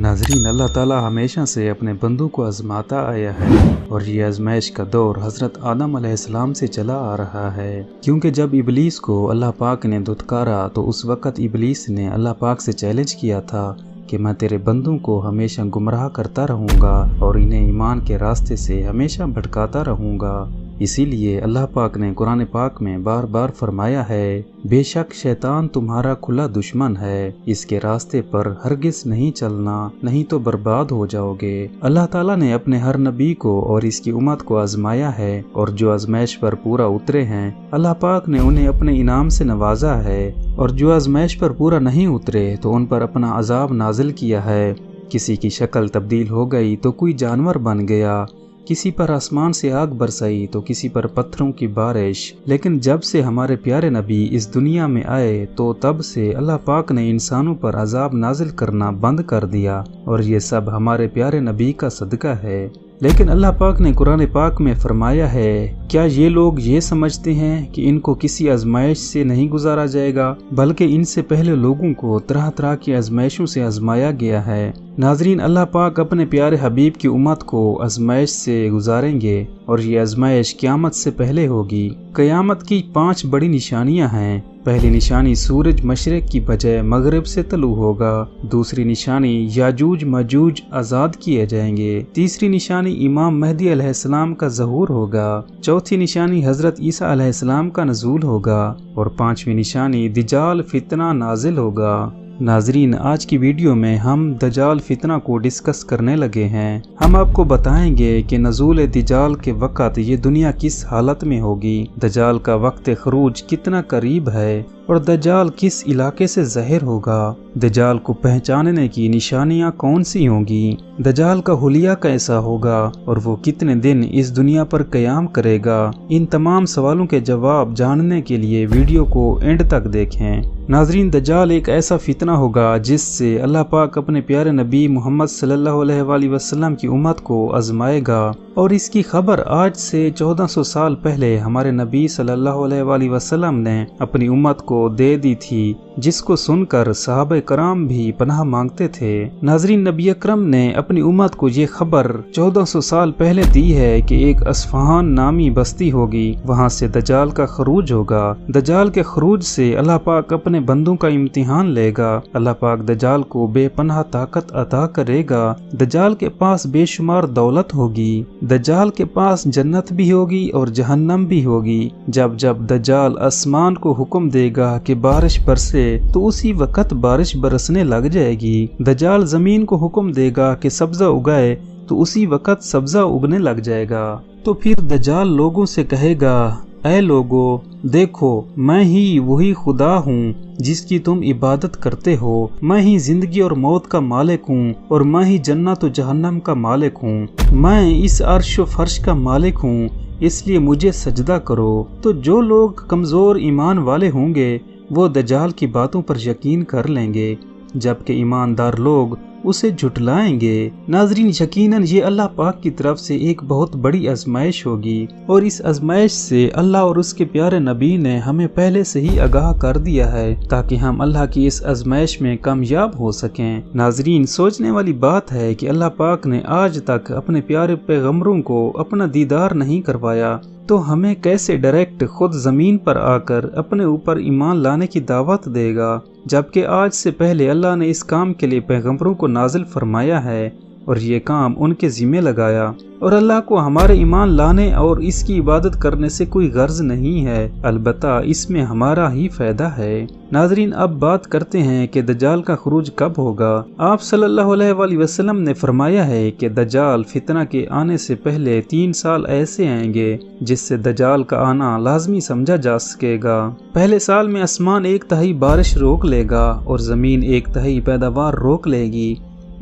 नाज़रीन, अल्लाह ताला हमेशा से अपने बंदों को आजमाता आया है और ये आजमाइश का दौर हज़रत आदम अलैहिस्सलाम से चला आ रहा है, क्योंकि जब इबलीस को अल्लाह पाक ने धुतकारा तो उस वक़्त इबलीस ने अल्लाह पाक से चैलेंज किया था कि मैं तेरे बंदों को हमेशा गुमराह करता रहूँगा और इन्हें ईमान के रास्ते से हमेशा भटकाता रहूँगा। इसीलिए अल्लाह पाक ने कुरान पाक में बार बार फरमाया है, बेशक शैतान तुम्हारा खुला दुश्मन है, इसके रास्ते पर हरगिज नहीं चलना, नहीं तो बर्बाद हो जाओगे। अल्लाह ताला ने अपने हर नबी को और इसकी उम्मत को आजमाया है और जो आजमाइश पर पूरा उतरे हैं अल्लाह पाक ने उन्हें अपने इनाम से नवाजा है, और जो आजमाइश पर पूरा नहीं उतरे तो उन पर अपना अजाब नाजिल किया है। किसी की शक्ल तब्दील हो गई तो कोई जानवर बन गया, किसी पर आसमान से आग बरसाई तो किसी पर पत्थरों की बारिश। लेकिन जब से हमारे प्यारे नबी इस दुनिया में आए तो तब से अल्लाह पाक ने इंसानों पर अजाब नाजिल करना बंद कर दिया, और ये सब हमारे प्यारे नबी का सदका है। लेकिन अल्लाह पाक ने कुरान पाक में फरमाया है, क्या ये लोग ये समझते हैं कि इनको किसी आजमाइश से नहीं गुजारा जाएगा, बल्कि इनसे पहले लोगों को तरह तरह की आजमाइशों से आजमाया गया है। नाजरीन, अल्लाह पाक अपने प्यारे हबीब की उम्मत को आजमाइश से गुजारेंगे और ये आजमाइश क़यामत से पहले होगी। क़यामत की 5 बड़ी निशानियां हैं। पहली निशानी, सूरज मशरिक की बजाय मगरिब से तलू होगा। दूसरी निशानी, याजूज मजूज आज़ाद किए जाएंगे। तीसरी निशानी, इमाम महदी अलैहिस्सलाम का ज़हूर होगा। चौथी निशानी, हज़रत ईसा अलैहिस्सलाम का नज़ूल होगा। और 5वीं निशानी, दज्जाल फितना नाजिल होगा। नाजरीन, आज की वीडियो में हम दज्जाल फितना को डिस्कस करने लगे हैं। हम आपको बताएंगे कि नज़ूल दज्जाल के वक़्त ये दुनिया किस हालत में होगी, दज्जाल का वक्त खरूज कितना करीब है और दज्जाल किस इलाके से ज़ाहिर होगा। दज्जाल को पहचानने की निशानियां कौन सी होंगी, दज्जाल का हुलिया कैसा होगा और वो कितने दिन इस दुनिया पर क़याम करेगा। इन तमाम सवालों के जवाब जानने के लिए वीडियो को एंड तक देखें। नाजरीन, दज्जाल एक ऐसा फितना होगा जिससे अल्लाह पाक अपने प्यारे नबी मोहम्मद सल्लल्लाहु अलैहि वसल्लम की उम्मत को आजमाएगा, और इसकी खबर आज से 1400 साल पहले हमारे नबी सल्लल्लाहु अलैहि वसल्लम ने अपनी उम्मत को दे दी थी, जिसको सुनकर सहाबा कराम भी पनाह मांगते थे। नाजरीन, नबी अकरम ने अपनी उम्मत को ये खबर 1400 साल पहले दी है कि एक अस्फहान नामी बस्ती होगी, वहाँ से दज्जाल का खरूज होगा। दज्जाल के खरूज से अल्लाह पाक अपने बंदों का इम्तिहान लेगा। अल्लाह पाक दज्जाल को बेपनाह ताकत अता करेगा। दज्जाल के पास बेशुमार दौलत होगी। दज्जाल के पास जन्नत भी होगी और जहन्नम भी होगी। जब जब दज्जाल आसमान को हुक्म देगा कि बारिश बरसे तो उसी वक्त बारिश बरसने लग जाएगी। दज्जाल जमीन को हुक्म देगा कि सब्जा उगाए तो उसी वक्त सब्जा उगने लग जाएगा। तो फिर दज्जाल लोगों से कहेगा, ऐ लोगो, देखो मैं ही वही खुदा हूँ जिसकी तुम इबादत करते हो। मैं ही जिंदगी और मौत का मालिक हूँ और मैं ही जन्नत और जहन्नम का मालिक हूँ। मैं इस अर्श व फर्श का मालिक हूँ, इसलिए मुझे सजदा करो। तो जो लोग कमज़ोर ईमान वाले होंगे वो दज्जाल की बातों पर यकीन कर लेंगे, जबकि ईमानदार लोग उसे झुटलाएंगे। नाजरीन, यकीनन ये अल्लाह पाक की तरफ से एक बहुत बड़ी आजमाइश होगी, और इस आजमाइश से अल्लाह और उसके प्यारे नबी ने हमें पहले से ही आगाह कर दिया है ताकि हम अल्लाह की इस आजमाइश में कामयाब हो सकें। नाजरीन, सोचने वाली बात है कि अल्लाह पाक ने आज तक अपने प्यारे पैगंबरों को अपना दीदार नहीं करवाया, तो हमें कैसे डायरेक्ट खुद जमीन पर आकर अपने ऊपर ईमान लाने की दावत देगा, जबकि आज से पहले अल्लाह ने इस काम के लिए पैगंबरों को नाजिल फरमाया है और ये काम उनके ज़िम्मे लगाया। और अल्लाह को हमारे ईमान लाने और इसकी इबादत करने से कोई गर्ज नहीं है, अलबत्ता इसमें हमारा ही फायदा है। नाजरीन, अब बात करते हैं कि दज्जाल का खरूज कब होगा। आप सल्लल्लाहु अलैहि वसल्लम ने फरमाया है कि दज्जाल फितना के आने से पहले 3 साल ऐसे आएंगे जिससे दज्जाल का आना लाजमी समझा जा सकेगा। पहले साल में आसमान 1/3 बारिश रोक लेगा और ज़मीन 1/3 पैदावार रोक लेगी।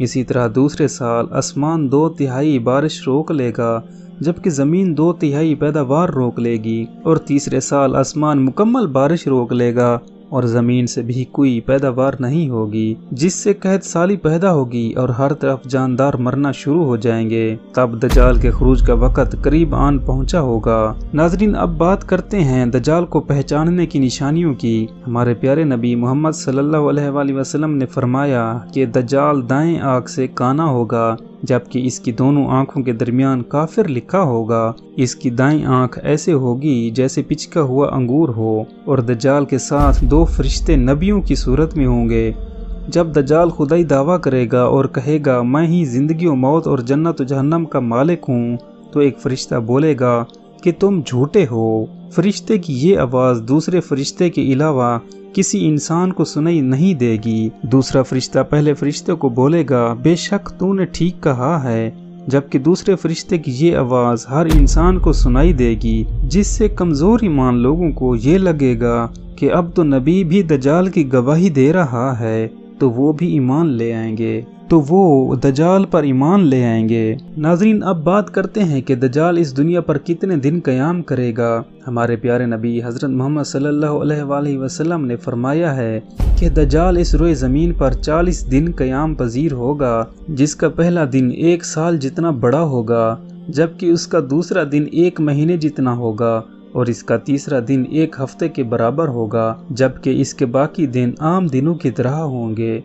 इसी तरह दूसरे साल आसमान 2/3 बारिश रोक लेगा, जबकि ज़मीन 2/3 पैदावार रोक लेगी। और तीसरे साल आसमान मुकम्मल बारिश रोक लेगा اور زمین سے بھی کوئی پیداوار نہیں ہوگی، جس سے قحط سالی پیدا ہوگی اور ہر طرف جاندار مرنا شروع ہو جائیں گے۔ تب دجال کے خروج کا وقت قریب آن پہنچا ہوگا۔ ناظرین، اب بات کرتے ہیں دجال کو پہچاننے کی نشانیوں کی۔ ہمارے پیارے نبی محمد صلی اللہ علیہ وآلہ وسلم نے فرمایا کہ دجال دائیں آنکھ سے کانا ہوگا، جبکہ اس کی دونوں آنکھوں کے درمیان کافر لکھا ہوگا۔ اس کی دائیں آنکھ ایسے ہوگی جیسے پچکا ہوا انگور ہو، اور دجال کے ساتھ 2 فرشتے نبیوں کی صورت میں ہوں گے۔ جب دجال خدائی دعویٰ کرے گا اور کہے گا میں ہی زندگی و موت اور جنت و جہنم کا مالک ہوں، تو ایک فرشتہ بولے گا کہ تم جھوٹے ہو۔ فرشتے کی یہ آواز دوسرے فرشتے کے علاوہ کسی انسان کو سنائی نہیں دے گی۔ دوسرا فرشتہ پہلے فرشتے کو بولے گا بے شک تو نے ٹھیک کہا ہے، جبکہ دوسرے فرشتے کی یہ آواز ہر انسان کو سنائی دے گی، جس سے کمزور ایمان لوگوں کو یہ لگے گا کہ اب تو نبی بھی دجال کی گواہی دے رہا ہے، تو وہ بھی ایمان لے آئیں گے، تو وہ دجال پر ایمان لے آئیں گے۔ ناظرین، اب بات کرتے ہیں کہ دجال اس دنیا پر کتنے دن قیام کرے گا۔ ہمارے پیارے نبی حضرت محمد صلی اللہ علیہ وآلہ وسلم نے فرمایا ہے کہ دجال اس روئے زمین پر 40 دن قیام پذیر ہوگا، جس کا پہلا دن 1 سال جتنا بڑا ہوگا، جبکہ اس کا دوسرا دن 1 مہینے جتنا ہوگا، اور اس کا تیسرا دن 1 ہفتے کے برابر ہوگا، جبکہ اس کے باقی دن عام دنوں کی طرح ہوں گے۔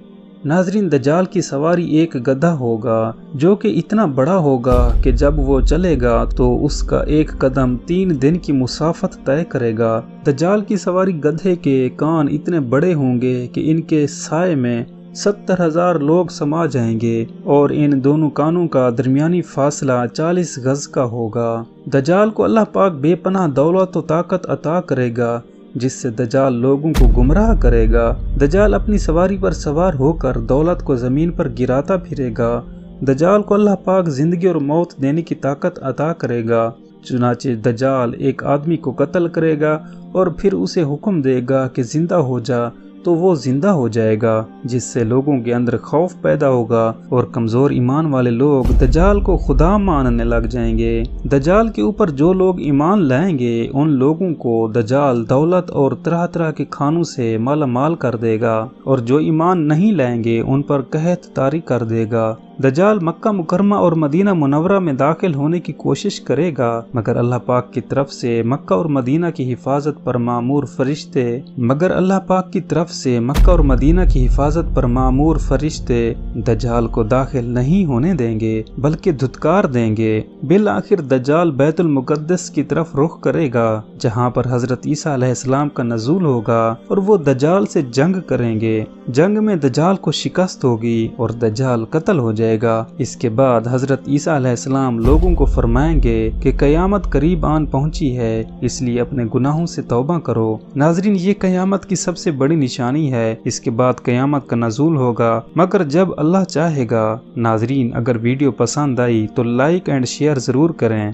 ناظرین، دجال کی سواری ایک گدھا ہوگا، جو کہ اتنا بڑا ہوگا کہ جب وہ چلے گا تو اس کا ایک قدم 3 دن کی مسافت طے کرے گا۔ دجال کی سواری گدھے کے کان اتنے بڑے ہوں گے کہ ان کے سائے میں 70,000 لوگ سما جائیں گے، اور ان دونوں کانوں کا درمیانی فاصلہ 40 گز کا ہوگا۔ دجال کو اللہ پاک بے پناہ دولت و طاقت عطا کرے گا، جس سے دجال لوگوں کو گمراہ کرے گا۔ دجال اپنی سواری پر سوار ہو کر دولت کو زمین پر گراتا پھرے گا۔ دجال کو اللہ پاک زندگی اور موت دینے کی طاقت عطا کرے گا۔ چنانچہ دجال ایک آدمی کو قتل کرے گا اور پھر اسے حکم دے گا کہ زندہ ہو جا، تو وہ زندہ ہو جائے گا، جس سے لوگوں کے اندر خوف پیدا ہوگا اور کمزور ایمان والے لوگ دجال کو خدا ماننے لگ جائیں گے۔ دجال کے اوپر جو لوگ ایمان لائیں گے ان لوگوں کو دجال دولت اور طرح طرح کے کھانوں سے مالا مال کر دے گا، اور جو ایمان نہیں لائیں گے ان پر قحط طاری کر دے گا۔ دجال مکہ مکرمہ اور مدینہ منورہ میں داخل ہونے کی کوشش کرے گا، مگر اللہ پاک کی طرف سے مکہ اور مدینہ کی حفاظت پر مامور فرشتے دجال کو داخل نہیں ہونے دیں گے، بلکہ دھتکار دیں گے۔ بالآخر دجال بیت المقدس کی طرف رخ کرے گا، جہاں پر حضرت عیسیٰ علیہ السلام کا نزول ہوگا، اور وہ دجال سے جنگ کریں گے۔ جنگ میں دجال کو شکست ہوگی اور دجال قتل ہو جائے گا۔ اس کے بعد حضرت عیسیٰ علیہ السلام لوگوں کو فرمائیں گے کہ قیامت قریب آن پہنچی ہے، اس لیے اپنے گناہوں سے توبہ کرو۔ ناظرین، یہ قیامت کی سب سے بڑی نشانی ہے۔ اس کے بعد قیامت کا نزول ہوگا، مگر جب اللہ چاہے گا۔ ناظرین، اگر ویڈیو پسند آئی تو لائک اینڈ شیئر ضرور کریں۔